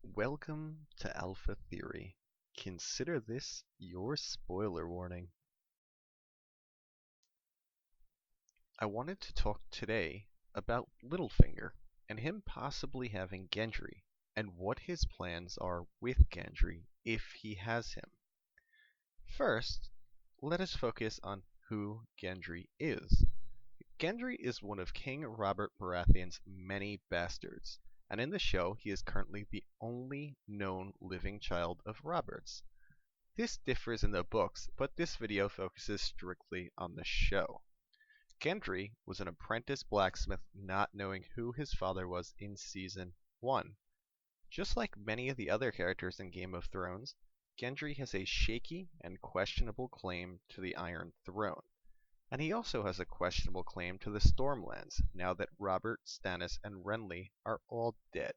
Welcome to Alpha Theory. Consider this your spoiler warning. I wanted to talk today about Littlefinger and him possibly having Gendry and what his plans are with Gendry if he has him. First, let us focus on who Gendry is. Gendry is one of King Robert Baratheon's many bastards, and in the show he is currently the only known living child of Robert's. This differs in the books, but this video focuses strictly on the show. Gendry was an apprentice blacksmith not knowing who his father was in Season 1. Just like many of the other characters in Game of Thrones, Gendry has a shaky and questionable claim to the Iron Throne. And he also has a questionable claim to the Stormlands, now that Robert, Stannis, and Renly are all dead.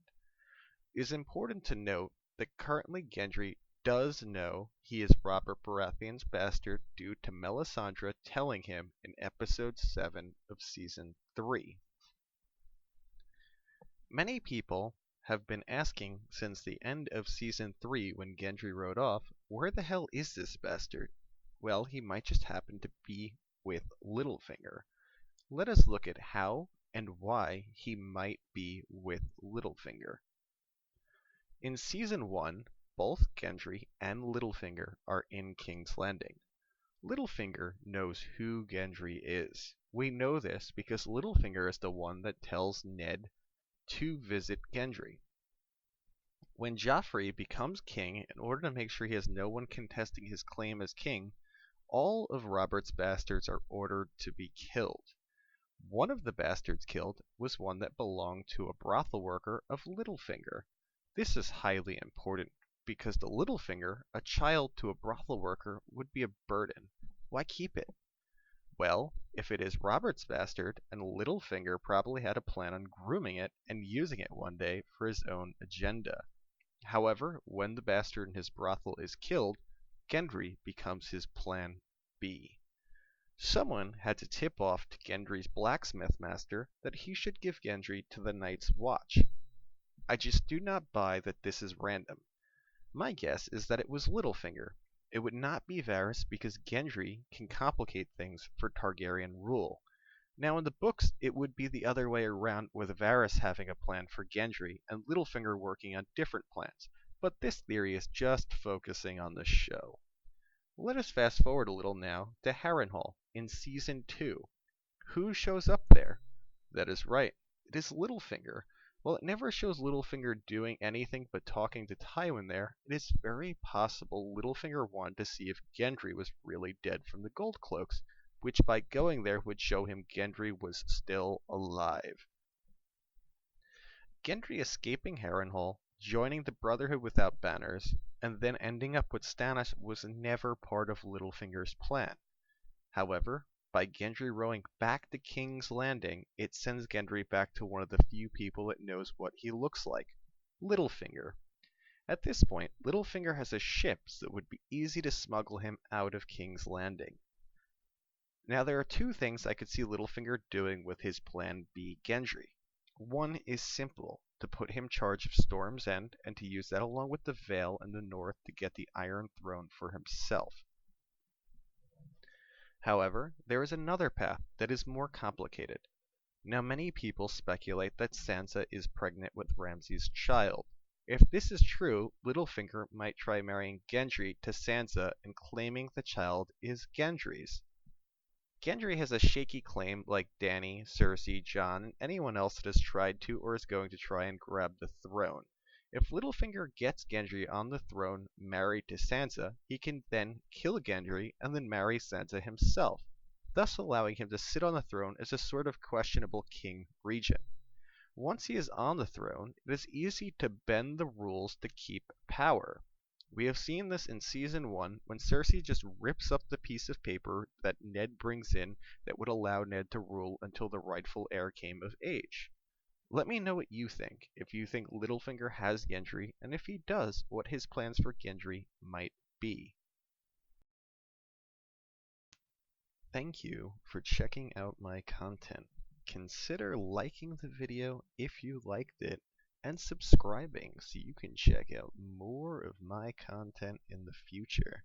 It is important to note that currently Gendry does know he is Robert Baratheon's bastard due to Melisandre telling him in episode 7 of season 3. Many people have been asking since the end of season 3 when Gendry rode off, where the hell is this bastard? Well, he might just happen to be with Littlefinger. Let us look at how and why he might be with Littlefinger. In Season 1, both Gendry and Littlefinger are in King's Landing. Littlefinger knows who Gendry is. We know this because Littlefinger is the one that tells Ned to visit Gendry. When Joffrey becomes king, in order to make sure he has no one contesting his claim as king, all of Robert's bastards are ordered to be killed. One of the bastards killed was one that belonged to a brothel worker of Littlefinger. This is highly important because to Littlefinger, a child to a brothel worker would be a burden. Why keep it? Well, if it is Robert's bastard, and Littlefinger probably had a plan on grooming it and using it one day for his own agenda. However, when the bastard in his brothel is killed, Gendry becomes his plan B. Someone had to tip off to Gendry's blacksmith master that he should give Gendry to the Night's Watch. I just do not buy that this is random. My guess is that it was Littlefinger. It would not be Varys because Gendry can complicate things for Targaryen rule. Now in the books it would be the other way around with Varys having a plan for Gendry and Littlefinger working on different plans, but this theory is just focusing on the show. Let us fast forward a little now to Harrenhal in Season 2. Who shows up there? That is right, it is Littlefinger. While it never shows Littlefinger doing anything but talking to Tywin there, it is very possible Littlefinger wanted to see if Gendry was really dead from the Gold Cloaks, which by going there would show him Gendry was still alive. Gendry escaping Harrenhal, joining the Brotherhood without banners, and then ending up with Stannis was never part of Littlefinger's plan. However, by Gendry rowing back to King's Landing, it sends Gendry back to one of the few people that knows what he looks like, Littlefinger. At this point, Littlefinger has a ship so it would be easy to smuggle him out of King's Landing. Now there are two things I could see Littlefinger doing with his plan B Gendry. One is simple, to put him in charge of Storm's End and to use that along with the Vale in the north to get the Iron Throne for himself. However, there is another path that is more complicated. Now many people speculate that Sansa is pregnant with Ramsay's child. If this is true, Littlefinger might try marrying Gendry to Sansa and claiming the child is Gendry's. Gendry has a shaky claim like Dany, Cersei, Jon, and anyone else that has tried to or is going to try and grab the throne. If Littlefinger gets Gendry on the throne married to Sansa, he can then kill Gendry and then marry Sansa himself, thus allowing him to sit on the throne as a sort of questionable king regent. Once he is on the throne, it is easy to bend the rules to keep power. We have seen this in Season 1 when Cersei just rips up the piece of paper that Ned brings in that would allow Ned to rule until the rightful heir came of age. Let me know what you think, if you think Littlefinger has Gendry, and if he does, what his plans for Gendry might be. Thank you for checking out my content. Consider liking the video if you liked it, and subscribing so you can check out more of my content in the future.